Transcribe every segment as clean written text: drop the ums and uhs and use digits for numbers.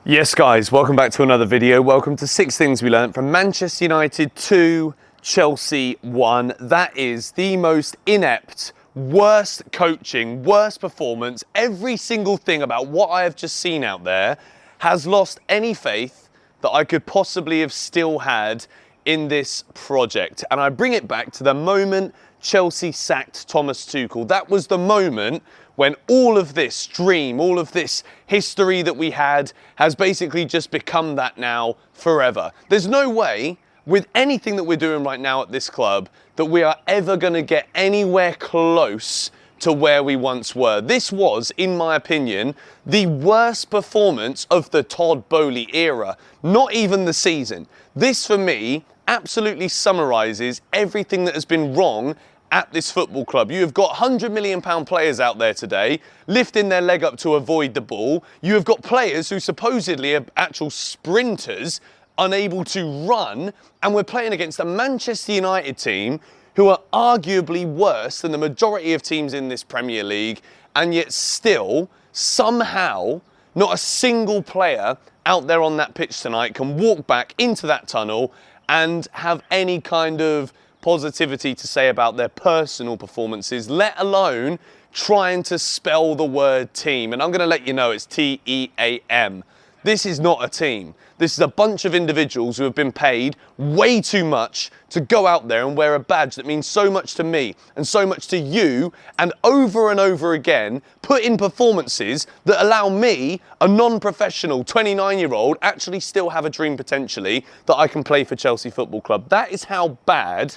Yes guys, welcome back to another video. Welcome to 6 Things We Learned from Manchester United 2, Chelsea 1. That is the most inept, worst coaching, worst performance. Every single thing about what I have just seen out there has lost any faith that I could possibly have still had in this project. And I bring it back to the moment Chelsea sacked Thomas Tuchel. That was the moment when all of this dream, all of this history that we had has basically just become that now forever. There's no way with anything that we're doing right now at this club that we are ever going to get anywhere close to where we once were. This was, in my opinion, the worst performance of the Todd Boehly era. Not even the season. This, for me, absolutely summarises everything that has been wrong at this football club. You have got £100 million players out there today, lifting their leg up to avoid the ball. You have got players who supposedly are actual sprinters, unable to run, and we're playing against a Manchester United team who are arguably worse than the majority of teams in this Premier League, and yet still, somehow, not a single player out there on that pitch tonight can walk back into that tunnel and have any kind of positivity to say about their personal performances, let alone trying to spell the word team. And I'm going to let you know it's T-E-A-M. This is not a team. This is a bunch of individuals who have been paid way too much to go out there and wear a badge that means so much to me and so much to you, and over again put in performances that allow me, a non-professional 29-year-old, actually still have a dream potentially that I can play for Chelsea Football Club. That is how bad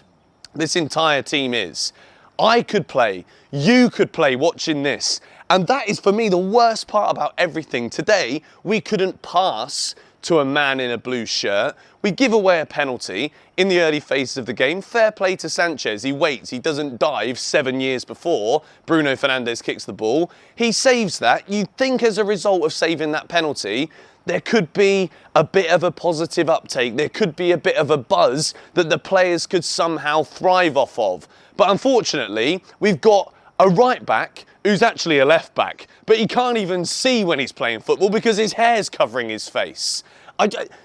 this entire team is. I could play, you could play watching this. And that is, for me, the worst part about everything. Today, we couldn't pass to a man in a blue shirt. We give away a penalty in the early phases of the game. Fair play to Sanchez. He waits. He doesn't dive 7 years before Bruno Fernandes kicks the ball. He saves that. You'd think as a result of saving that penalty, there could be a bit of a positive uptake. There could be a bit of a buzz that the players could somehow thrive off of. But unfortunately, we've got a right back who's actually a left back, but he can't even see when he's playing football because his hair's covering his face.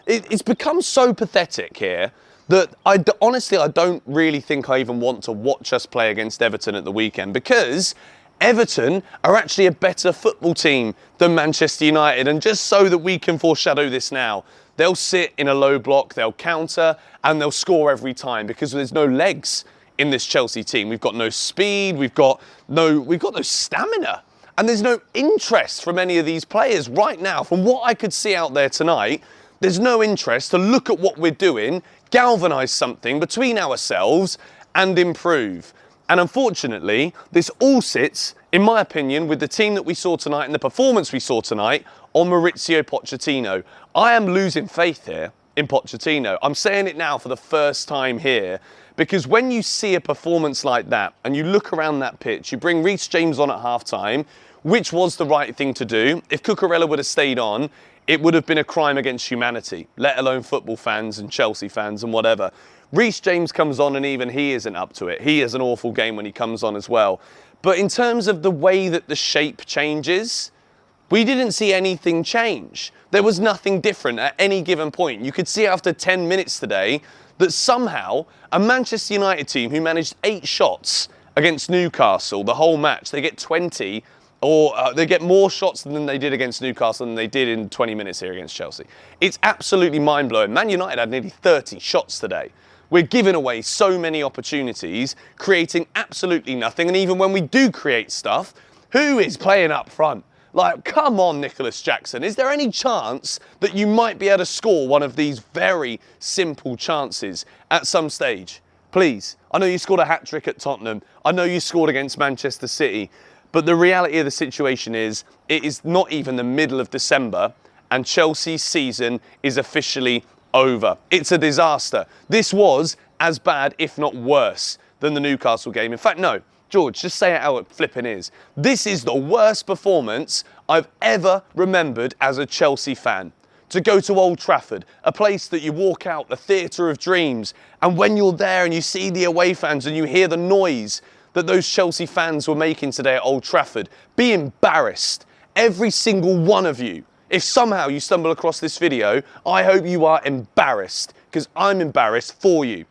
It's become so pathetic here that honestly, I don't really think I even want to watch us play against Everton at the weekend, because Everton are actually a better football team than Manchester United. And just so that we can foreshadow this now, they'll sit in a low block, they'll counter, and they'll score every time because there's no legs in this Chelsea team. We've got no speed, we've got no stamina, and there's no interest from any of these players right now. From what I could see out there tonight, there's no interest to look at what we're doing, galvanise something between ourselves and improve. And unfortunately, this all sits, in my opinion, with the team that we saw tonight and the performance we saw tonight on Mauricio Pochettino. I am losing faith here in Pochettino. I'm saying it now for the first time here, because when you see a performance like that and you look around that pitch, you bring Reece James on at half-time, which was the right thing to do. If Cucurella would have stayed on, it would have been a crime against humanity, let alone football fans and Chelsea fans and whatever. Reece James comes on and even he isn't up to it. He has an awful game when he comes on as well. But in terms of the way that the shape changes, we didn't see anything change. There was nothing different at any given point. You could see after 10 minutes today that somehow a Manchester United team who managed 8 shots against Newcastle the whole match, they get 20, or they get more shots than they did against Newcastle than they did in 20 minutes here against Chelsea. It's absolutely mind-blowing. Man United had nearly 30 shots today. We're giving away so many opportunities, creating absolutely nothing. And even when we do create stuff, who is playing up front? Like, come on, Nicholas Jackson. Is there any chance that you might be able to score one of these very simple chances at some stage? Please. I know you scored a hat-trick at Tottenham. I know you scored against Manchester City. But the reality of the situation is, it is not even the middle of December, and Chelsea's season is officially over. It's a disaster. This was as bad, if not worse, than the Newcastle game. In fact, no, George, just say it how it flipping is. This is the worst performance I've ever remembered as a Chelsea fan. To go to Old Trafford, a place that you walk out, a theatre of dreams, and when you're there and you see the away fans and you hear the noise that those Chelsea fans were making today at Old Trafford, be embarrassed. Every single one of you If somehow you stumble across this video, I hope you are embarrassed, because I'm embarrassed for you.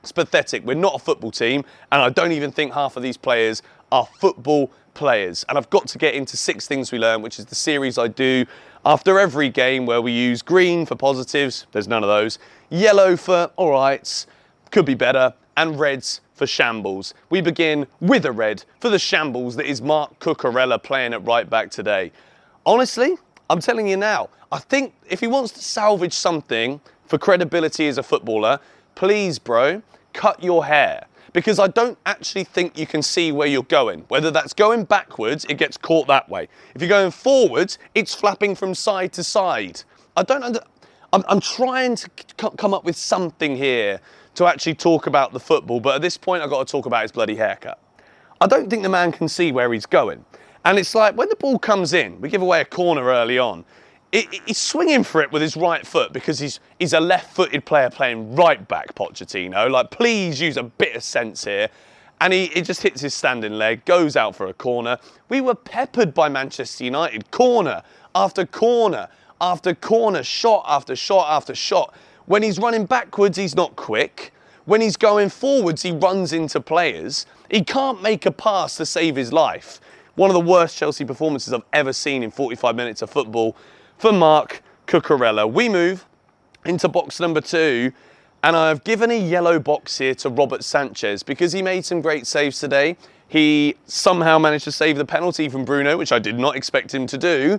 It's pathetic. We're not a football team, and I don't even think half of these players are football players. And I've got to get into 6 things we learn, which is the series I do after every game, where we use green for positives, there's none of those, yellow for all right, could be better, and reds for shambles. We begin with a red for the shambles that is Marc Cucurella playing at right back today. Honestly, I'm telling you now, I think if he wants to salvage something for credibility as a footballer, please, bro, cut your hair. Because I don't actually think you can see where you're going. Whether that's going backwards, it gets caught that way. If you're going forwards, it's flapping from side to side. I'm trying to come up with something here to actually talk about the football, but at this point I've got to talk about his bloody haircut. I don't think the man can see where he's going. And it's like, when the ball comes in, we give away a corner early on, he's swinging for it with his right foot because he's a left-footed player playing right back, Pochettino. Like, please use a bit of sense here. And he just hits his standing leg, goes out for a corner. We were peppered by Manchester United, corner after corner after corner, shot after shot after shot. When he's running backwards, he's not quick. When he's going forwards, he runs into players. He can't make a pass to save his life. One of the worst Chelsea performances I've ever seen in 45 minutes of football for Marc Cucurella. We move into box number 2, and I've given a yellow box here to Robert Sanchez because he made some great saves today. He somehow managed to save the penalty from Bruno, which I did not expect him to do.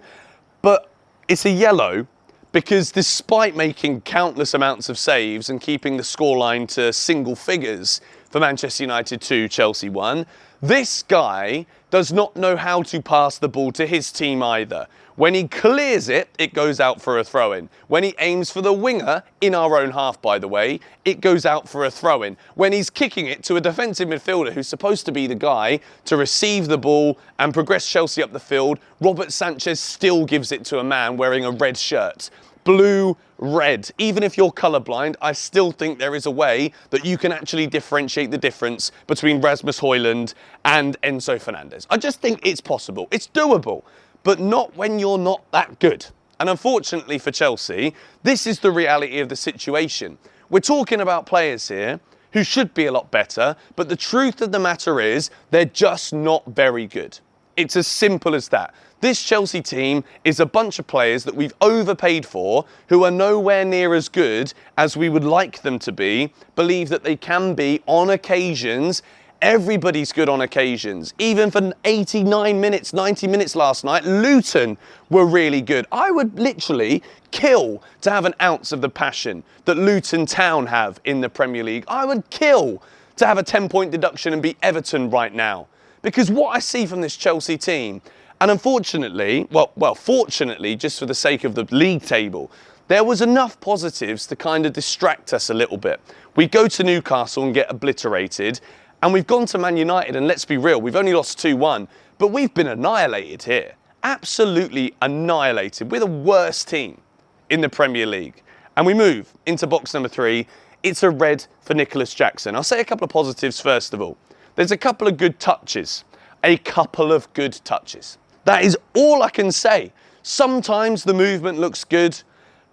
But it's a yellow because despite making countless amounts of saves and keeping the scoreline to single figures for Manchester United 2, Chelsea 1, this guy does not know how to pass the ball to his team either. When he clears it, it goes out for a throw-in. When he aims for the winger, in our own half by the way, it goes out for a throw-in. When he's kicking it to a defensive midfielder who's supposed to be the guy to receive the ball and progress Chelsea up the field, Robert Sanchez still gives it to a man wearing a red shirt. Blue, red. Even if you're colourblind, I still think there is a way that you can actually differentiate the difference between Rasmus Højlund and Enzo Fernandez. I just think it's possible. It's doable. But not when you're not that good. And unfortunately for Chelsea, this is the reality of the situation. We're talking about players here who should be a lot better, but the truth of the matter is they're just not very good. It's as simple as that. This Chelsea team is a bunch of players that we've overpaid for, who are nowhere near as good as we would like them to be, believe that they can be on occasions. Everybody's good on occasions. Even for 89 minutes, 90 minutes last night, Luton were really good. I would literally kill to have an ounce of the passion that Luton Town have in the Premier League. I would kill to have a 10-point deduction and beat Everton right now. Because what I see from this Chelsea team, and unfortunately, fortunately, just for the sake of the league table, there was enough positives to kind of distract us a little bit. We go to Newcastle and get obliterated, and we've gone to Man United, and let's be real, we've only lost 2-1, but we've been annihilated here. Absolutely annihilated. We're the worst team in the Premier League. And we move into box number 3. It's a red for Nicholas Jackson. I'll say a couple of positives first of all. There's a couple of good touches. A couple of good touches. That is all I can say. Sometimes the movement looks good,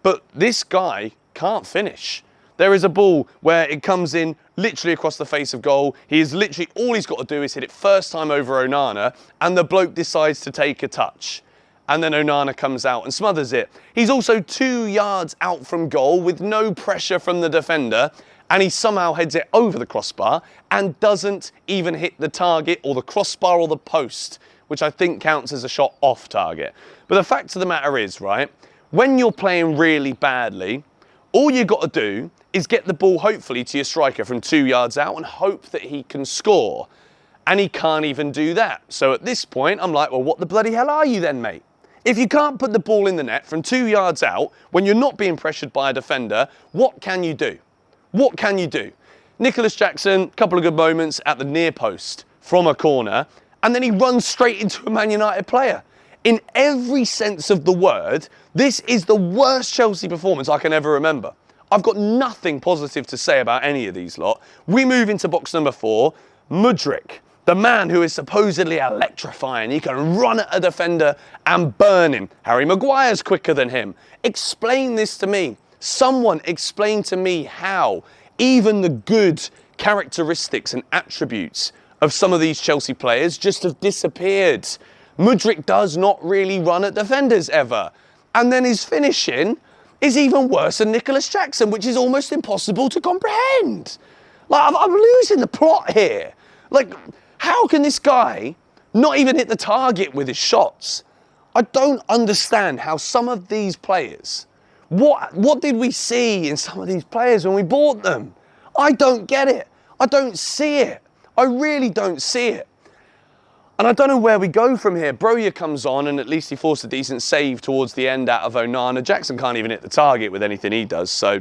but this guy can't finish. There is a ball where it comes in literally across the face of goal. He is literally, all he's got to do is hit it first time over Onana, and the bloke decides to take a touch. And then Onana comes out and smothers it. He's also 2 yards out from goal with no pressure from the defender, and he somehow heads it over the crossbar and doesn't even hit the target or the crossbar or the post, which I think counts as a shot off target. But the fact of the matter is, right, when you're playing really badly, all you got to do is get the ball hopefully to your striker from 2 yards out and hope that he can score. And he can't even do that. So at this point, I'm like, well, what the bloody hell are you then, mate? If you can't put the ball in the net from 2 yards out when you're not being pressured by a defender, what can you do? What can you do? Nicholas Jackson, a couple of good moments at the near post from a corner, and then he runs straight into a Man United player. In every sense of the word, this is the worst Chelsea performance I can ever remember. I've got nothing positive to say about any of these lot. We move into box number 4. Mudryk, The man who is supposedly electrifying. He can run at a defender and burn him. Harry Maguire's quicker than him. Explain this to me. Someone explain to me how even the good characteristics and attributes of some of these Chelsea players just have disappeared. Mudryk does not really run at defenders ever. And then his finishing is even worse than Nicholas Jackson, which is almost impossible to comprehend. Like, I'm losing the plot here. Like, how can this guy not even hit the target with his shots? I don't understand how some of these players, what did we see in some of these players when we bought them? I don't get it. I don't see it. I really don't see it. And I don't know where we go from here. Broja comes on and at least he forced a decent save towards the end out of Onana. Jackson can't even hit the target with anything he does, so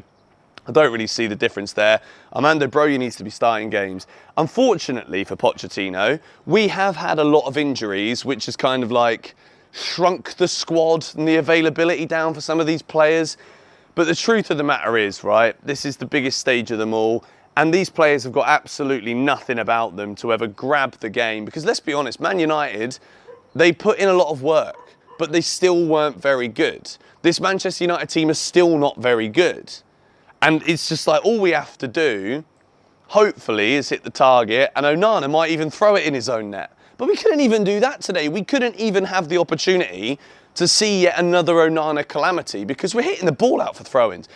I don't really see the difference there. Armando Broja needs to be starting games. Unfortunately for Pochettino, we have had a lot of injuries, which has kind of like shrunk the squad and the availability down for some of these players. But the truth of the matter is, right, this is the biggest stage of them all. And these players have got absolutely nothing about them to ever grab the game. Because let's be honest, Man United, they put in a lot of work, but they still weren't very good. This Manchester United team is still not very good. And it's just like, all we have to do, hopefully, is hit the target. And Onana might even throw it in his own net. But we couldn't even do that today. We couldn't even have the opportunity to see yet another Onana calamity because we're hitting the ball out for throw-ins.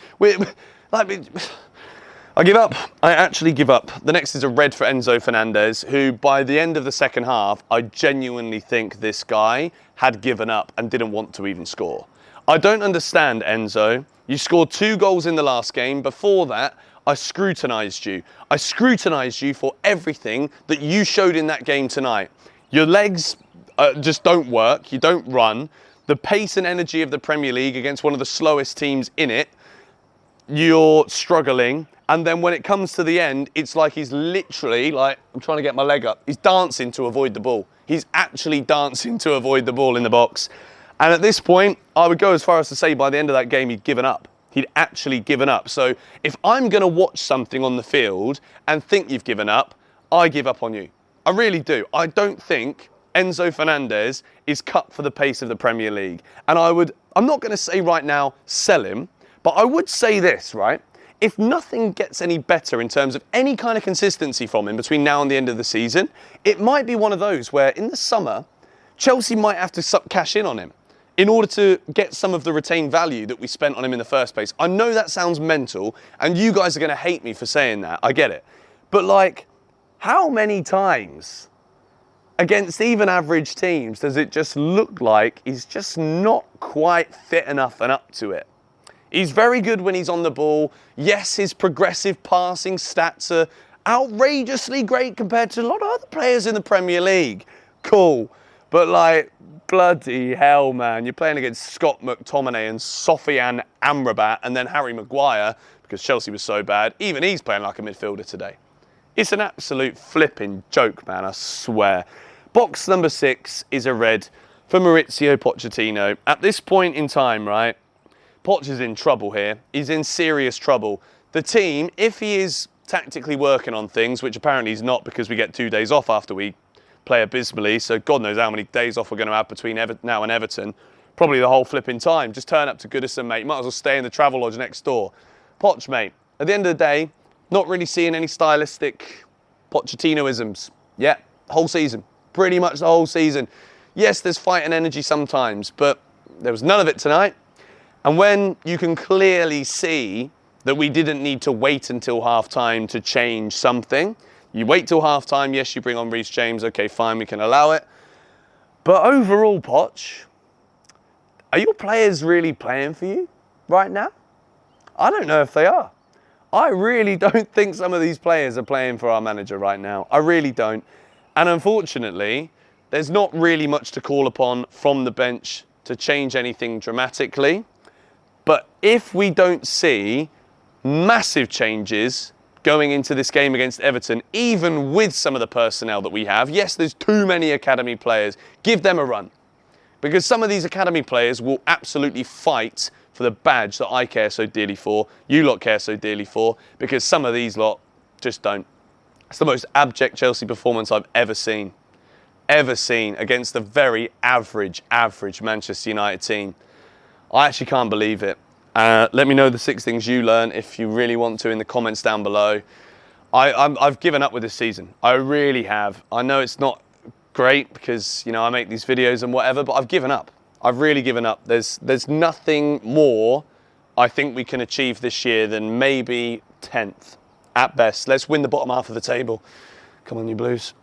I give up. I actually give up. The next is a red for Enzo Fernandez, who by the end of the second half, I genuinely think this guy had given up and didn't want to even score. I don't understand, Enzo. You scored 2 goals in the last game. Before that, I scrutinised you. I scrutinised you for everything that you showed in that game tonight. Your legs just don't work. You don't run. The pace and energy of the Premier League against one of the slowest teams in it, you're struggling. And then when it comes to the end, it's like he's literally, like, I'm trying to get my leg up. He's dancing to avoid the ball. He's actually dancing to avoid the ball in the box. And at this point, I would go as far as to say by the end of that game, he'd given up. He'd actually given up. So if I'm going to watch something on the field and think you've given up, I give up on you. I really do. I don't think Enzo Fernandez is cut for the pace of the Premier League. And I'm not going to say right now, sell him, but I would say this, right? If nothing gets any better in terms of any kind of consistency from him between now and the end of the season, it might be one of those where in the summer, Chelsea might have to cash in on him in order to get some of the retained value that we spent on him in the first place. I know that sounds mental, and you guys are going to hate me for saying that. I get it. But like, how many times against even average teams does it just look like he's just not quite fit enough and up to it? He's very good when he's on the ball. Yes, his progressive passing stats are outrageously great compared to a lot of other players in the Premier League. Cool. But like, bloody hell, man. You're playing against Scott McTominay and Sofiane Amrabat and then Harry Maguire because Chelsea was so bad. Even he's playing like a midfielder today. It's an absolute flipping joke, man, I swear. Box number 6 is a red for Mauricio Pochettino. At this point in time, right, Poch is in trouble here. He's in serious trouble. The team, if he is tactically working on things, which apparently he's not because we get 2 days off after we play abysmally, so God knows how many days off we're going to have between now and Everton. Probably the whole flipping time. Just turn up to Goodison, mate. Might as well stay in the travel lodge next door. Poch, mate, at the end of the day, not really seeing any stylistic Pochettinoisms. Yeah, whole season. Pretty much the whole season. Yes, there's fight and energy sometimes, but there was none of it tonight. And when you can clearly see that we didn't need to wait until half-time to change something, you wait till half-time, yes, you bring on Reece James, okay, fine, we can allow it. But overall, Poch, are your players really playing for you right now? I don't know if they are. I really don't think some of these players are playing for our manager right now. I really don't. And unfortunately, there's not really much to call upon from the bench to change anything dramatically. But if we don't see massive changes going into this game against Everton, even with some of the personnel that we have, yes, there's too many academy players. Give them a run. Because some of these academy players will absolutely fight for the badge that I care so dearly for, you lot care so dearly for, because some of these lot just don't. It's the most abject Chelsea performance I've ever seen against a very average Manchester United team. I actually can't believe it. Let me know the 6 things you learn if you really want to in the comments down below. I've given up with this season. I really have. I know it's not great because, you know, I make these videos and whatever, but I've given up. I've really given up. There's nothing more I think we can achieve this year than maybe 10th at best. Let's win the bottom half of the table. Come on, you Blues.